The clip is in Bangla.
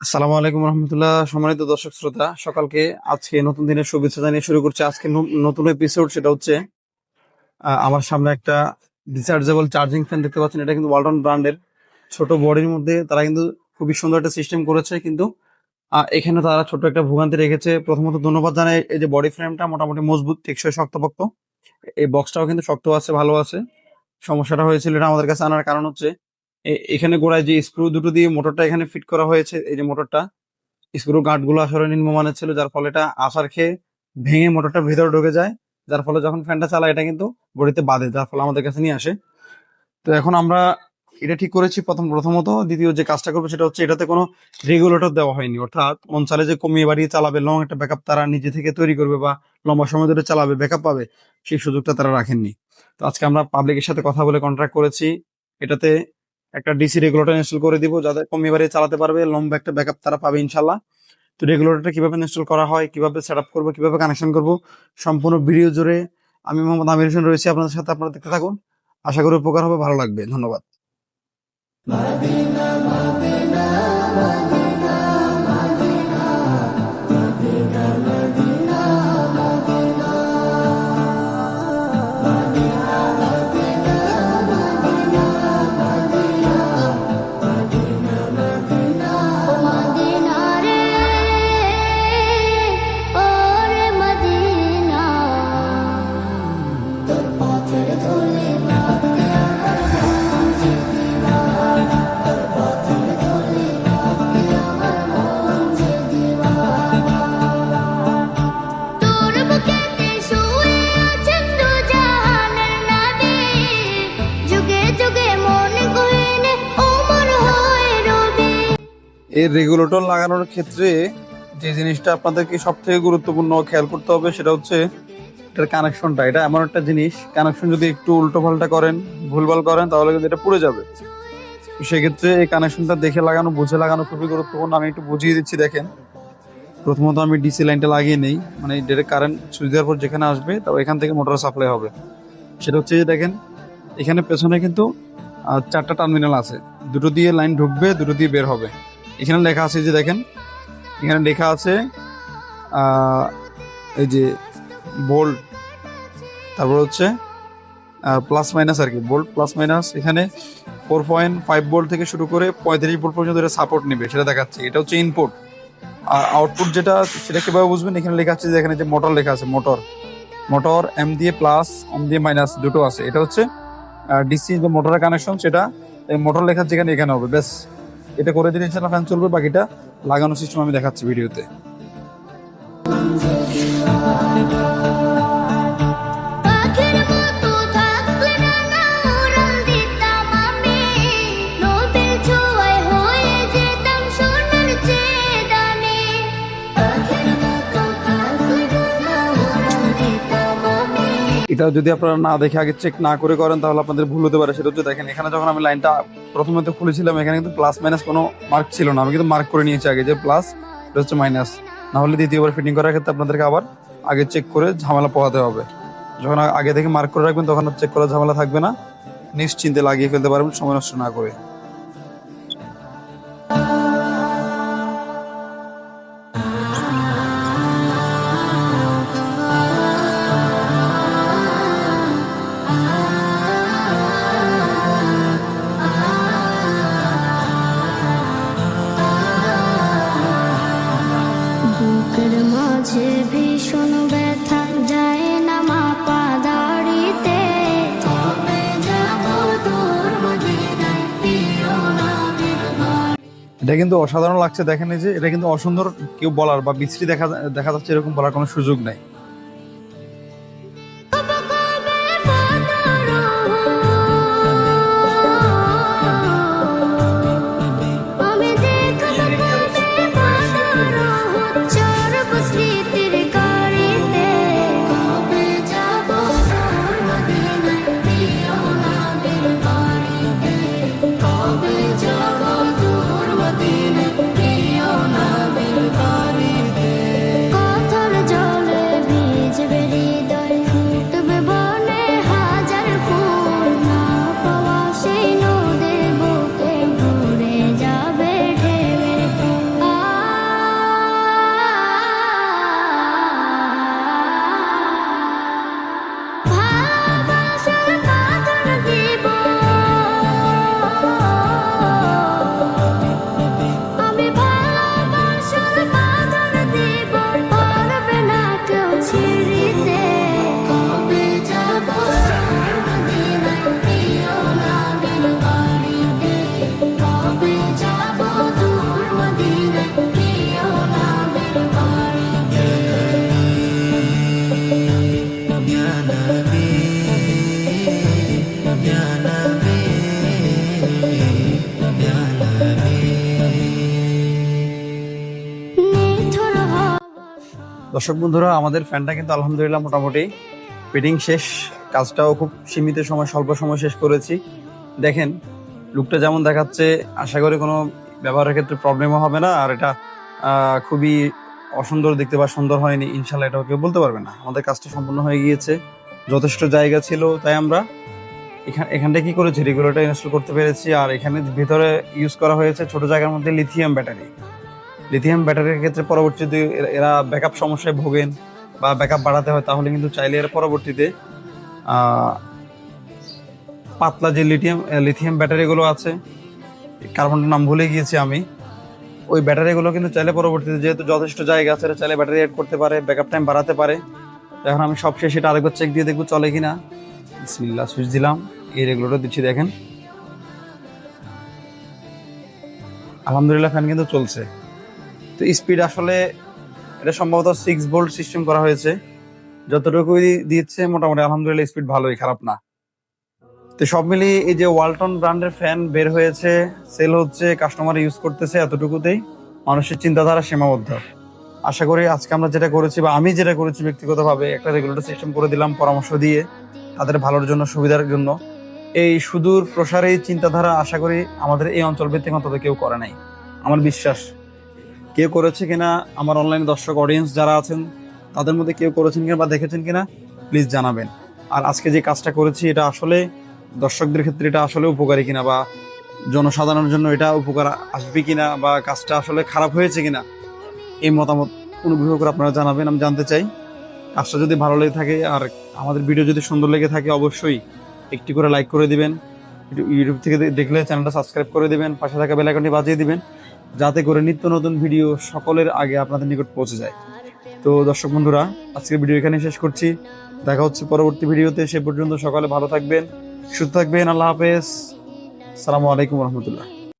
আসসালামু আলাইকুম রহমতুল্লাহ। সম্মানিত দর্শক শ্রোতা, সকালকে আজকে নতুন দিনের শুভেচ্ছা জানিয়ে শুরু করছি আজকে নতুন এপিসোড। সেটা হচ্ছে আমার সামনে একটা রিচার্জেবল চার্জিং ফ্যান দেখতে পাচ্ছেন। এটা কিন্তু ওয়ালটন ব্র্যান্ডের, ছোট বডির মধ্যে তারা কিন্তু খুবই সুন্দর একটা সিস্টেম করেছে। কিন্তু এখানে তারা ছোট একটা ভোগান্তি রেখেছে। প্রথমত ধন্যবাদ জানাই, এই যে বডি ফ্রেমটা মোটামুটি মজবুত, টেকসই, শক্তপোক্ত। এই বক্সটাও কিন্তু শক্ত আছে, ভালো আছে। সমস্যাটা হয়েছিল এটা আমাদের কাছে আনার কারণ হচ্ছে এখানে গোড়ায় যে স্ক্রু দুটো দিয়ে মোটরটা এখানে ফিট করা হয়েছে, এই যে মোটরটা, স্ক্রু গার্ড গুলো আসলে নিম্নমানের ছিল, যার ফলে এটা আছাড় খেয়ে ভেঙে মোটরটা ভিতরে ঢুকে যায়। যার ফলে যখন ফ্যানটা চালায় এটা কিন্তু বডিতে বাঁধে, যার ফলে আমাদের কাছে নিয়ে আসে। তো এখন আমরা এটা ঠিক করেছি প্রথমত। দ্বিতীয় যে কাজটা করবো সেটা হচ্ছে এটাতে কোনো রেগুলেটর দেওয়া হয়নি, অর্থাৎ মন চালে যে কমিয়ে বাড়িয়ে চালাবে, লং একটা ব্যাকআপ তারা নিজে থেকে তৈরি করবে বা লম্বা সময় ধরে চালাবে, ব্যাকআপ পাবে, সেই সুযোগটা তারা রাখেননি। তো আজকে আমরা পাবলিকের সাথে কথা বলে কন্ট্রাক্ট করেছি, এটাতে একটা ডিসি রেগুলেটর ইনস্টল করে দিব, যাতে কমিয়ে বাড়িয়ে চালাতে পারবে, লম্বা একটা ব্যাকআপ তারা পাবে ইনশাল্লাহ। তো রেগুলেটরটা কিভাবে ইনস্টল করা হয়, কিভাবে সেট আপ করবো, কিভাবে কানেকশন করবো, সম্পূর্ণ ভিডিও জুড়ে আমি মোহাম্মদ আমির হোসেন রয়েছি আপনাদের সাথে। আপনারা দেখতে থাকুন, আশা করি উপকার হবে, ভালো লাগবে। ধন্যবাদ। ও মদিনা রে, ওরে মদিনা, তোর পথের ধুলি মাটি আমার মন যে দিওয়ানা, তোর পথের ধুলি মাটি আমার মন যে দিওয়ানা। তোর বুকেতে শুয়ে আছেন দু জাহানের নবী, যুগে যুগে মন কহিনে ওমর হয় রবি। এর রেগুলেটর লাগানোর ক্ষেত্রে যে জিনিসটা আপনাদেরকে সব থেকে গুরুত্বপূর্ণ খেয়াল করতে হবে সেটা হচ্ছে এটার কানেকশনটা। এটা এমন একটা জিনিস, কানেকশন যদি একটু উল্টো পাল্টা করেন, ভুলভাল করেন, তাহলে কিন্তু এটা পুড়ে যাবে। তো সেক্ষেত্রে এই কানেকশনটা দেখে লাগানো, বুঝে লাগানো খুবই গুরুত্বপূর্ণ। আমি একটু বুঝিয়ে দিচ্ছি, দেখেন। প্রথমত আমি ডিসি লাইনটা লাগিয়ে নেই, মানে ডাইরেক্ট কারেন্ট সুইচ দেওয়ার পর যেখানে আসবে, তো এখান থেকে মোটর সাপ্লাই হবে। সেটা হচ্ছে যে দেখেন, এখানে পেছনে কিন্তু 4টা টার্মিনাল আছে, দুটো দিয়ে লাইন ঢুকবে, দুটো দিয়ে বের হবে। এখানে লেখা আছে, যে দেখেন এখানে লেখা আছে এই যে বোল্ট, তারপর হচ্ছে প্লাস মাইনাস আর কি, বোল্ট প্লাস মাইনাস। এখানে 4.5 ভোল্ট থেকে শুরু করে 35 ভোল্ট পর্যন্ত এটা সাপোর্ট নেবে, সেটা দেখাচ্ছে। এটা হচ্ছে ইনপুট। আর আউটপুট যেটা, সেটা কিভাবে বুঝবেন, এখানে লেখা আছে যে এখানে যে মোটর লেখা আছে, মোটর এম দিয়ে প্লাস, এম দিয়ে মাইনাস দুটো আছে। এটা হচ্ছে ডিসি যে মোটরের কানেকশন, সেটা এই মোটর লেখার যেখানে এখানে হবে, ব্যাস। এটা করে দিলে ইনশাআল্লাহ ফ্যান চলবে। বাকিটা লাগানোর সিস্টেম আমি দেখাচ্ছি ভিডিওতে। পাখির মতো থাকলে না উড়াল দিতাম আমি, নদীর ছোঁয়ায় হয়ে যেতাম সোনার চেয়ে দামি। পাখির মতো থাকলে না উড়াল দিতাম আমি। এটা যদি আপনারা না দেখে আগে চেক না করে করেন, তাহলে আপনাদের ভুল হতে পারে। সেটা হচ্ছে দেখেন, এখানে যখন আমি লাইনটা প্রথমে খুলেছিলাম, এখানে কিন্তু প্লাস মাইনাস কোনো মার্ক ছিল না। আমি কিন্তু মার্ক করে নিয়েছি আগে, যে প্লাস, এটা হচ্ছে মাইনাস। না হলে দ্বিতীয়বার ফিটিং করার ক্ষেত্রে আপনাদেরকে আবার আগে চেক করে ঝামেলা পোহাতে হবে। যখন আগে থেকে মার্ক করে রাখবেন, তখন চেক করার ঝামেলা থাকবে না, নিশ্চিন্তে লাগিয়ে ফেলতে পারবেন সময় নষ্ট না করে। বুকের মাঝে ভীষণ ব্যথা, যায় না মাপা দাড়িতে। কবে যাব তোর মদিনায়, প্রিয় নবীর বাড়ি। এটা কিন্তু অসাধারণ লাগছে, দেখেন। এই যে এটা কিন্তু অসুন্দর কেউ বলার বা বিশ্রী দেখা দেখা যাচ্ছে এরকম বলার কোনো সুযোগ নাই। কবে কবে বদর আমি দেখব, কবে বদর চরব স্মৃতির গাড়িতে। কবে যাব তোর মদিনায়, প্রিয় নবীর বাড়িতে। কবে যাব তোর মদিনায়, প্রিয় নবীর বাড়িতে। কথার জলে দর্শক বন্ধুরা, আমাদের ফ্যানটা কিন্তু আলহামদুলিল্লাহ মোটামুটি ফিটিং শেষ। কাজটাও খুব সীমিত সময়, স্বল্প সময় শেষ করেছি। দেখেন লুকটা যেমন দেখাচ্ছে, আশা করি কোনো ব্যবহারের ক্ষেত্রে প্রবলেমও হবে না। আর এটা খুবই অসুন্দর দেখতে বা সুন্দর হয়নি, ইনশাল্লাহ এটাও কেউ বলতে পারবে না। আমাদের কাজটা সম্পূর্ণ হয়ে গিয়েছে, যথেষ্ট জায়গা ছিল তাই আমরা এখানটা কি করেছি, রেগুলেটর ইনস্টল করতে পেরেছি। আর এখানে ভিতরে ইউজ করা হয়েছে ছোট জায়গার মধ্যে লিথিয়াম ব্যাটারি। লিথিয়াম ব্যাটারির ক্ষেত্রে পরবর্তীতে এরা ব্যাকআপ সমস্যায় ভোগেন বা ব্যাকআপ বাড়াতে হয়, তাহলে কিন্তু চাইলে এর পরবর্তীতে পাতলা যে লিথিয়াম ব্যাটারিগুলো আছে, কার্বনটার নাম ভুলে গিয়েছি আমি, ওই ব্যাটারিগুলো কিন্তু চাইলে পরবর্তীতে, যেহেতু যথেষ্ট জায়গা আছে, এটা চাইলে ব্যাটারি অ্যাড করতে পারে, ব্যাকআপ টাইম বাড়াতে পারে। এখন আমি সবশেষ এটা আরেকবার চেক দিয়ে দেখবো চলে কিনা। বিসমিল্লাহ, সুইচ দিলাম, এই রেগুলেটর দিচ্ছি, দেখেন আলহামদুলিল্লাহ ফ্যান কিন্তু চলছে। তো স্পিড আসলে এটা সম্ভবত 6 ভোল্ট সিস্টেম করা হয়েছে, যতটুকু দিচ্ছে মোটামুটি আলহামদুলিল্লাহ স্পিড ভালোই, খারাপ না। তো সব মিলিয়ে এই যে ওয়ালটন ব্র্যান্ডের ফ্যান বের হয়েছে, সেল হচ্ছে, কাস্টমার ইউজ করতেছে, এতটুকুতেই মানুষের চিন্তাধারা সীমাবদ্ধ। আশা করি আজকে আমরা যেটা করেছি বা আমি যেটা করেছি ব্যক্তিগতভাবে, একটা রেগুলেটর সিস্টেম করে দিলাম পরামর্শ দিয়ে তাদের ভালোর জন্য, সুবিধার জন্য। এই সুদূর প্রসারী চিন্তাধারা আশা করি আমাদের এই অঞ্চল ভিত্তিক অন্তত কেউ করে নাই, আমার বিশ্বাস। কেউ করেছে কিনা, আমার অনলাইনে দর্শক অডিয়েন্স যারা আছেন তাদের মধ্যে কেউ করেছেন কিনা বা দেখেছেন কিনা প্লিজ জানাবেন। আর আজকে যে কাজটা করেছি এটা আসলে দর্শকদের ক্ষেত্রে এটা আসলে উপকারী কিনা বা জনসাধারণের জন্য এটা উপকার আসবে কিনা বা কাজটা আসলে খারাপ হয়েছে কিনা, এই মতামত অনুগ্রহ করে আপনারা জানাবেন, আমি জানতে চাই। কাজটা যদি ভালো লেগে থাকে আর আমাদের ভিডিও যদি সুন্দর লেগে থাকে, অবশ্যই একটি করে লাইক করে দিবেন। ইউটিউব থেকে দেখলে চ্যানেলটা সাবস্ক্রাইব করে দিবেন, পাশে থাকা বেল আইকনটি বাজিয়ে দিবেন, যাতে করে নিত্য নতুন ভিডিও সকলের আগে আপনাদের নিকট পৌঁছে যায়। তো দর্শক বন্ধুরা, আজকের ভিডিও এখানে শেষ করছি। দেখা হচ্ছে পরবর্তী ভিডিওতে। সে পর্যন্ত সকালে ভালো থাকবেন, সুস্থ থাকবেন। আল্লাহ হাফেজ। আসসালামু আলাইকুম রহমতুল্লাহ।